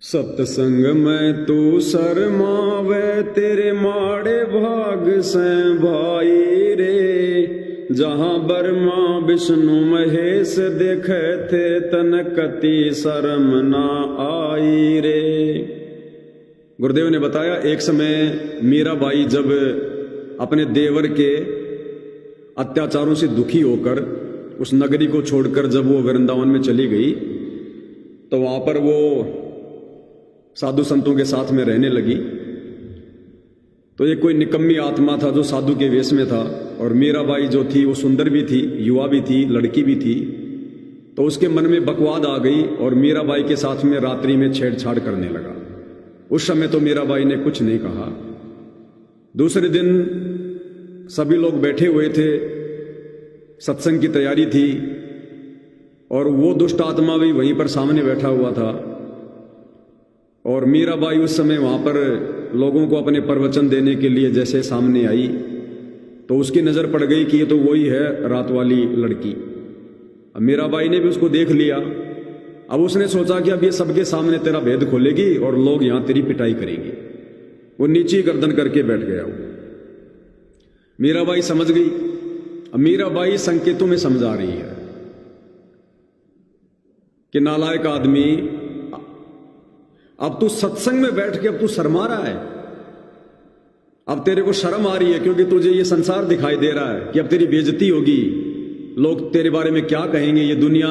सत्संग में तू शर्मावे तेरे माड़े भाग से भाई रे। जहाँ ब्रह्मा विष्णु महेश देखे थे तन कति शर्म ना आई रे। गुरुदेव ने बताया एक समय मीराबाई जब अपने देवर के अत्याचारों से दुखी होकर उस नगरी को छोड़कर जब वो वृंदावन में चली गई तो वहां पर वो साधु संतों के साथ में रहने लगी। तो एक कोई निकम्मी आत्मा था जो साधु के वेश में था, और मीराबाई जो थी वो सुंदर भी थी, युवा भी थी, लड़की भी थी। तो उसके मन में बकवाद आ गई और मीराबाई के साथ में रात्रि में छेड़छाड़ करने लगा। उस समय तो मीराबाई ने कुछ नहीं कहा। दूसरे दिन सभी लोग बैठे हुए थे, सत्संग की तैयारी थी, और वो दुष्ट आत्मा भी वहीं पर सामने बैठा हुआ था। और मीराबाई उस समय वहां पर लोगों को अपने प्रवचन देने के लिए जैसे सामने आई तो उसकी नजर पड़ गई कि ये तो वही है रात वाली लड़की। अब मीराबाई ने भी उसको देख लिया। अब उसने सोचा कि अब ये सबके सामने तेरा भेद खोलेगी और लोग यहां तेरी पिटाई करेंगे। वो नीचे गर्दन करके बैठ गया। वो मीराबाई समझ गई। अब मीराबाई संकेतों में समझा रही है कि नालायक आदमी, अब तू सत्संग में बैठ के अब तू शर्मा रहा है। अब तेरे को शर्म आ रही है क्योंकि तुझे ये संसार दिखाई दे रहा है कि अब तेरी बेइज्जती होगी, लोग तेरे बारे में क्या कहेंगे, ये दुनिया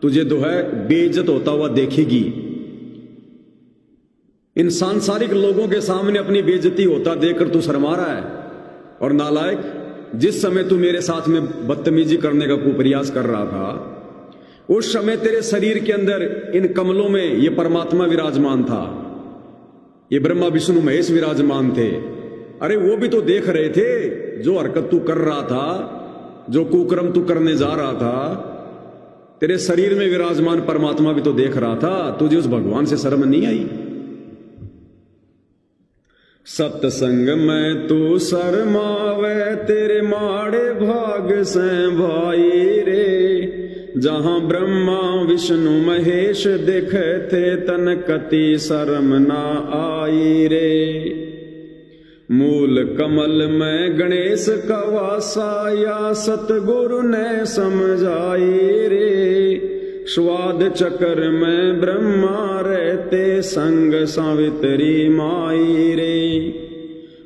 तुझे तो है बेइज्जत होता हुआ देखेगी। इन सांसारिक लोगों के सामने अपनी बेइज्जती होता देखकर तू शर्मा रहा है। और नालायक, जिस समय तू मेरे साथ में बदतमीजी करने का कुप्रयास कर रहा था उस समय तेरे शरीर के अंदर इन कमलों में ये परमात्मा विराजमान था, ये ब्रह्मा विष्णु महेश विराजमान थे। अरे वो भी तो देख रहे थे जो हरकत तू कर रहा था, जो कुकर्म तू करने जा रहा था। तेरे शरीर में विराजमान परमात्मा भी तो देख रहा था। तुझे उस भगवान से शर्म नहीं आई? सत्संग में तू शर्मावे तेरे माड़े भाग से भाई रे। जहां ब्रह्मा विष्णु महेश देखे थे तन कति शर्म ना आई रे। मूल कमल में गणेश का वासा या सतगुरु ने समझाई रे। स्वाद चक्र में ब्रह्मा रहते संग सावित्री माई रे।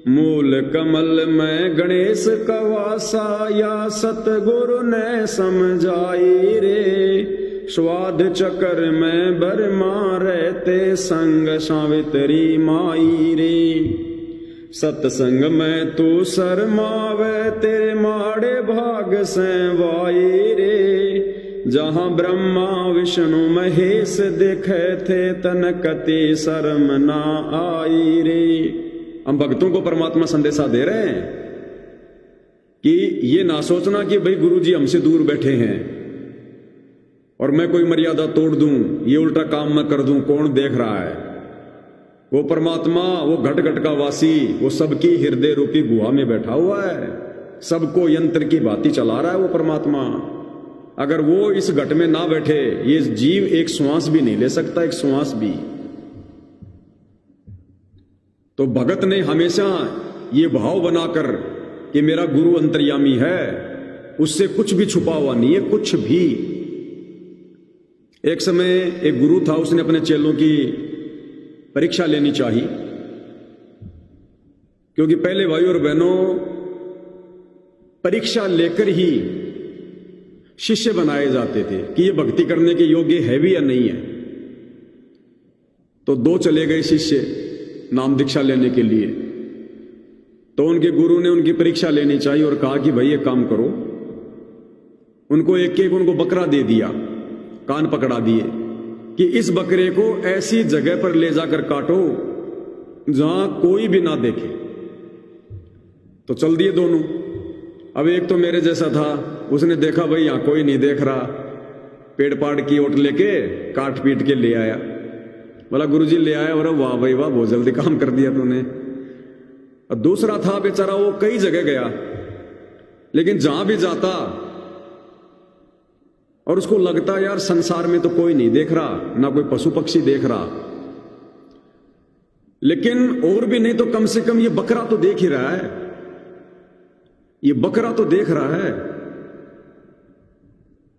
मूल कमल में गणेश का वासा या सतगुरु ने समझाई रे। स्वाद चक्र में ब्रह्मा रहते संग सावित्री माई रे। सत्संग में तू शर्मावे तेरे माड़े भाग से वाई रे। जहां ब्रह्मा विष्णु महेश देखे थे तन कति शर्म ना आई रे। हम भक्तों को परमात्मा संदेशा दे रहे हैं कि ये ना सोचना कि भाई गुरुजी हमसे दूर बैठे हैं और मैं कोई मर्यादा तोड़ दूं, ये उल्टा काम मैं कर दूं, कौन देख रहा है। वो परमात्मा, वो घट घट का वासी, वो सबकी हृदय रूपी गुहा में बैठा हुआ है, सबको यंत्र की भांति चला रहा है वो परमात्मा। अगर वो इस घट में ना बैठे ये जीव एक श्वास भी नहीं ले सकता, एक श्वास भी। तो भगत ने हमेशा ये भाव बनाकर कि मेरा गुरु अंतर्यामी है, उससे कुछ भी छुपा हुआ नहीं है, कुछ भी। एक समय एक गुरु था, उसने अपने चेलों की परीक्षा लेनी चाहिए, क्योंकि पहले भाई और बहनों परीक्षा लेकर ही शिष्य बनाए जाते थे कि ये भक्ति करने के योग्य है भी या नहीं है। तो दो चले गए शिष्य नाम दीक्षा लेने के लिए। तो उनके गुरु ने उनकी परीक्षा लेनी चाहिए और कहा कि भाई ये काम करो। उनको एक एक उनको बकरा दे दिया, कान पकड़ा दिए कि इस बकरे को ऐसी जगह पर ले जाकर काटो जहां कोई भी ना देखे। तो चल दिए दोनों। अब एक तो मेरे जैसा था, उसने देखा भाई यहां कोई नहीं देख रहा, पेड़ पाड़ की ओट लेके काट पीट के ले आया। बोला गुरुजी ले आया, और वाह भाई वाह, बहुत जल्दी काम कर दिया तूने। और दूसरा था बेचारा, वो कई जगह गया लेकिन जहां भी जाता और उसको लगता यार संसार में तो कोई नहीं देख रहा, ना कोई पशु पक्षी देख रहा, लेकिन और भी नहीं तो कम से कम ये बकरा तो देख ही रहा है, ये बकरा तो देख रहा है।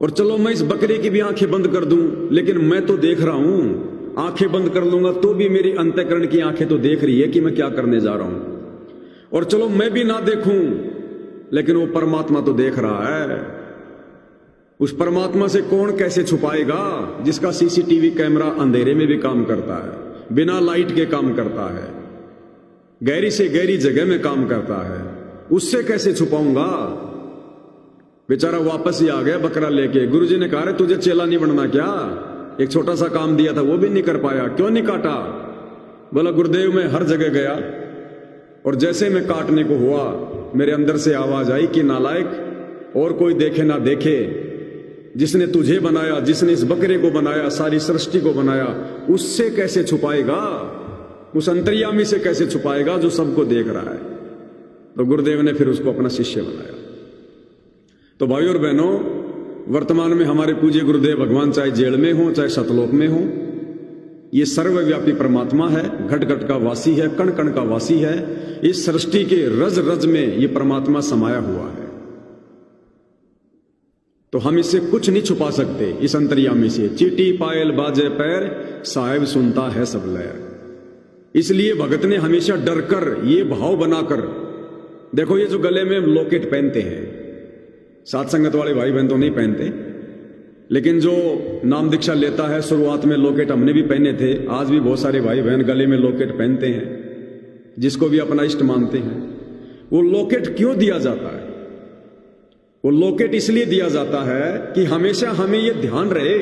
और चलो मैं इस बकरे की भी आंखें बंद कर दूं, लेकिन मैं तो देख रहा हूं। आंखें बंद कर लूंगा तो भी मेरी अंतःकरण की आंखें तो देख रही है कि मैं क्या करने जा रहा हूं। और चलो मैं भी ना देखूं, लेकिन वो परमात्मा तो देख रहा है। उस परमात्मा से कौन कैसे छुपाएगा, जिसका सीसीटीवी कैमरा अंधेरे में भी काम करता है, बिना लाइट के काम करता है, गहरी से गहरी जगह में काम करता है। उससे कैसे छुपाऊंगा। बेचारा वापस ही आ गया बकरा लेके। गुरुजी ने कहा तुझे चेला नहीं बनना क्या, एक छोटा सा काम दिया था वो भी नहीं कर पाया, क्यों नहीं काटा। बोला गुरुदेव मैं हर जगह गया और जैसे मैं काटने को हुआ मेरे अंदर से आवाज आई कि नालायक, और कोई देखे ना देखे, जिसने तुझे बनाया, जिसने इस बकरे को बनाया, सारी सृष्टि को बनाया, उससे कैसे छुपाएगा, उस अंतर्यामी से कैसे छुपाएगा जो सबको देख रहा है। तो गुरुदेव ने फिर उसको अपना शिष्य बनाया। तो भाइयों और बहनों, वर्तमान में हमारे पूज्य गुरुदेव भगवान चाहे जेल में हो चाहे सतलोक में हो, ये सर्वव्यापी परमात्मा है, घट घट का वासी है, कण कण का वासी है। इस सृष्टि के रज रज में ये परमात्मा समाया हुआ है। तो हम इससे कुछ नहीं छुपा सकते, इस अंतर्यामी से। चीटी पायल बाजे पैर, साहेब सुनता है सब लहर। इसलिए भगत ने हमेशा डर कर ये भाव बनाकर, देखो ये जो गले में लॉकेट पहनते हैं, सात संगत वाले भाई बहन तो नहीं पहनते, लेकिन जो नाम दीक्षा लेता है, शुरुआत में लॉकेट हमने भी पहने थे, आज भी बहुत सारे भाई बहन गले में लॉकेट पहनते हैं, जिसको भी अपना इष्ट मानते हैं। वो लॉकेट क्यों दिया जाता है? वो लॉकेट इसलिए दिया जाता है कि हमेशा हमें यह ध्यान रहे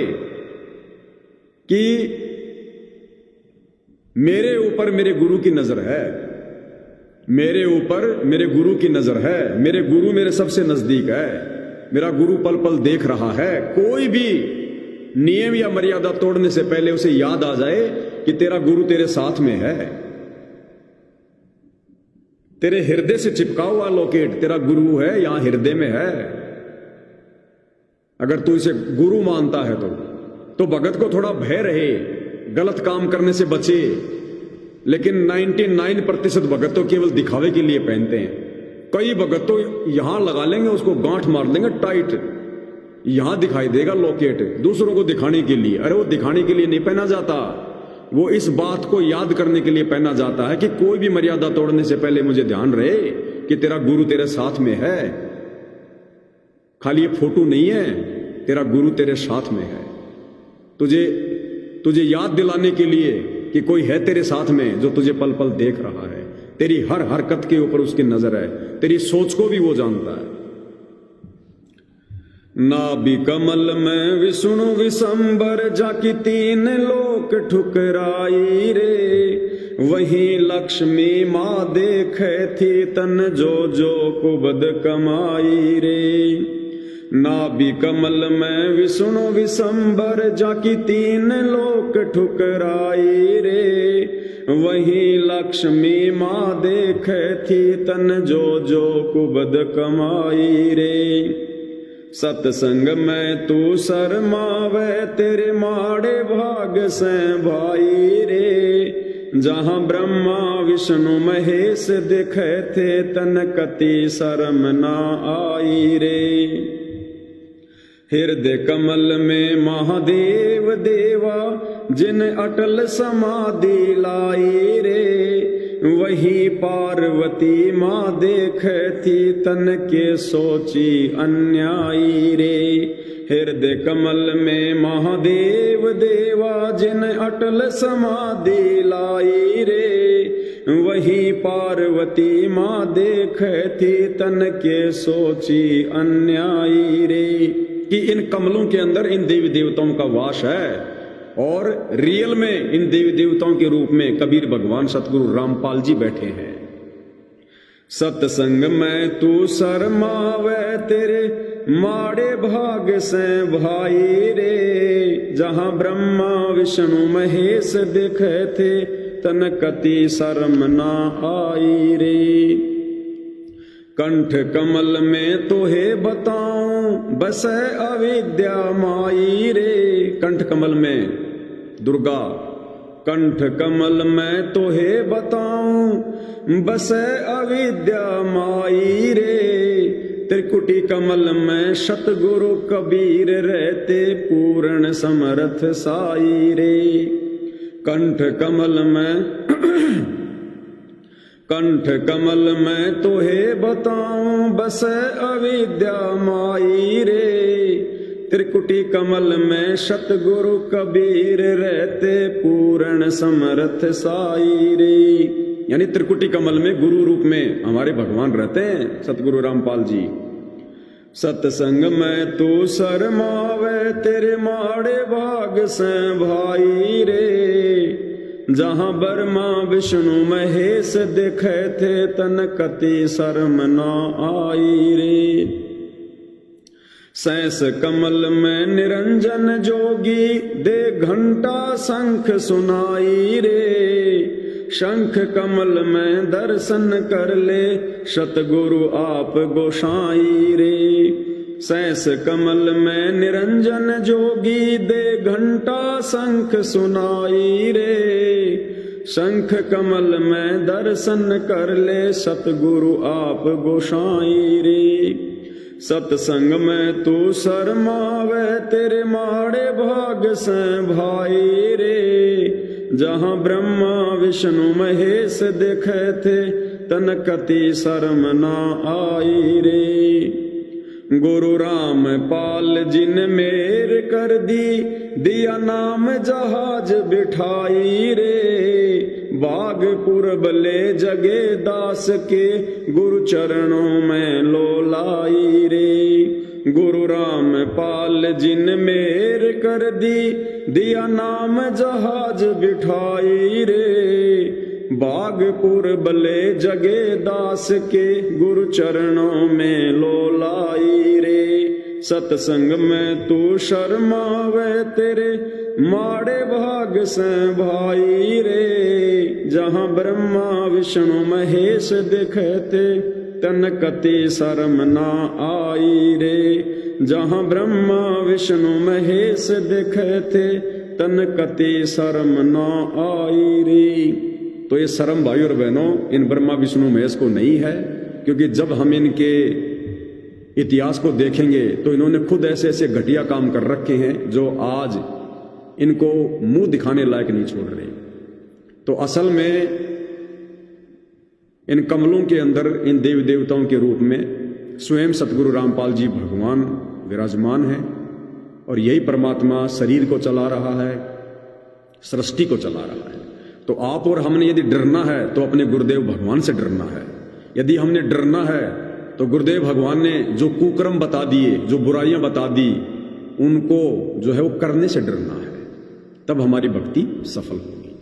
कि मेरे ऊपर मेरे गुरु की नजर है, मेरे ऊपर मेरे गुरु की नजर है, मेरे गुरु मेरे सबसे नजदीक है, मेरा गुरु पल पल देख रहा है। कोई भी नियम या मर्यादा तोड़ने से पहले उसे याद आ जाए कि तेरा गुरु तेरे साथ में है। तेरे हृदय से चिपका हुआ लॉकेट तेरा गुरु है, यहां हृदय में है। अगर तू इसे गुरु मानता है तो भगत को थोड़ा भय रहे, गलत काम करने से बचे। लेकिन 99% भगत तो केवल दिखावे के लिए पहनते हैं। कई भगत तो यहां लगा लेंगे, उसको गांठ मार देंगे टाइट, यहां दिखाई देगा लॉकेट, दूसरों को दिखाने के लिए। अरे वो दिखाने के लिए नहीं पहना जाता, वो इस बात को याद करने के लिए पहना जाता है कि कोई भी मर्यादा तोड़ने से पहले मुझे ध्यान रहे कि तेरा गुरु तेरे साथ में है। खाली ये फोटो नहीं है, तेरा गुरु तेरे साथ में है। तुझे याद दिलाने के लिए कि कोई है तेरे साथ में जो तुझे पल पल देख रहा है, तेरी हर हरकत के ऊपर उसकी नजर है, तेरी सोच को भी वो जानता है। नाभि कमल में विष्णु विशंबर, जाकी तीन लोक ठुकराई रे। वहीं लक्ष्मी माँ देखे थी तन जो जो कुबद कमाई रे। नाभि कमल में विष्णु विशंबर, जाकी तीन लोक ठुकराई रे। वहीं लक्ष्मी माँ देखे थी तन जो जो कुबद कमाई रे। सत्संग में तू शर्मावे, तेरे माड़े भाग से भाई रे। जहां ब्रह्मा विष्णु महेश दिखे थे तन कति शर्म ना आई रे। हृदय कमल में महादेव देवा, जिन अटल समाधि लाई रे। वही पार्वती माँ देखे थी तन के सोची अन्यायी रे। हृदय कमल में महादेव देवा, जिन अटल समाधि लाई रे। वही पार्वती माँ देखे थी तन के सोची अन्यायी रे। कि इन कमलों के अंदर इन देवी देवताओं का वास है, और रियल में इन देवी देवताओं के रूप में कबीर भगवान सतगुरु रामपाल जी बैठे हैं। सत्संग में तू शर्मावे, तेरे माड़े भाग से भाई रे। जहां ब्रह्मा विष्णु महेश दिखे थे तन कति शर्म ना आई रे। कंठ कमल में तोहे बताऊं बसे अविद्या माई रे। कंठ कमल में दुर्गा, कंठ कमल में तोहे बताऊं बसे अविद्या माई रे। त्रिकुटी कमल में सतगुरु कबीर रहते पूर्ण समर्थ साई रे। कंठ कमल में कंठ कमल में तोहे बताऊं बसे अविद्या माई रे। त्रिकुटी कमल में सतगुरु कबीर रहते पूर्ण समर्थ साई रे। यानी त्रिकुटी कमल में गुरु रूप में हमारे भगवान रहते हैं, सतगुरु रामपाल जी। सत्संग में तू शर्मावे तेरे माड़े भाग से भाई रे। जहां ब्रह्मा विष्णु महेश दिखे थे तन कति शर्म ना आई रे। सैस कमल में निरंजन जोगी दे घंटा शंख सुनाई रे। शंख कमल में दर्शन कर ले सतगुरु आप गोसाई रे। सैस कमल में निरंजन जोगी दे घंटा शंख सुनाई रे। शंख कमल में दर्शन कर ले सतगुरु आप गोसाई रे। सत्संग में तू शर्मावे तेरे माड़े भाग से भाई रे। जहां ब्रह्मा विष्णु महेश दिखे थे तन कति शर्म ना आई रे। गुरु राम पाल जिन मेर कर दी दिया नाम जहाज बिठाई रे। बाग पूरब ले जगे दास के गुरु चरणों में लोलाई रे। गुरु राम पाल जिन मेर कर दी दिया नाम जहाज बिठाई रे। बाग पूरब ले जगे दास के गुरु चरणों में लोलाई रे। सत्संग में तू शर्मावे तेरे माड़े भाग से भाई रे। जहां ब्रह्मा विष्णु महेश दिखे थे तन कति शर्म ना आई रे। जहां ब्रह्मा विष्णु महेश दिखे थे तन कति शर्म ना आई रे। तो ये शर्म भाई और बहनों इन ब्रह्मा विष्णु महेश को नहीं है, क्योंकि जब हम इनके इतिहास को देखेंगे तो इन्होंने खुद ऐसे ऐसे घटिया काम कर रखे हैं जो आज इनको मुंह दिखाने लायक नहीं छोड़ रहे। तो असल में इन कमलों के अंदर इन देवी देवताओं के रूप में स्वयं सतगुरु रामपाल जी भगवान विराजमान है, और यही परमात्मा शरीर को चला रहा है, सृष्टि को चला रहा है। तो आप और हमने यदि डरना है तो अपने गुरुदेव भगवान से डरना है। यदि हमने डरना है तो गुरुदेव भगवान ने जो कुकर्म बता दिए, जो बुराइयां बता दी, उनको जो है वो करने से डरना है, तब हमारी भक्ति सफल होगी।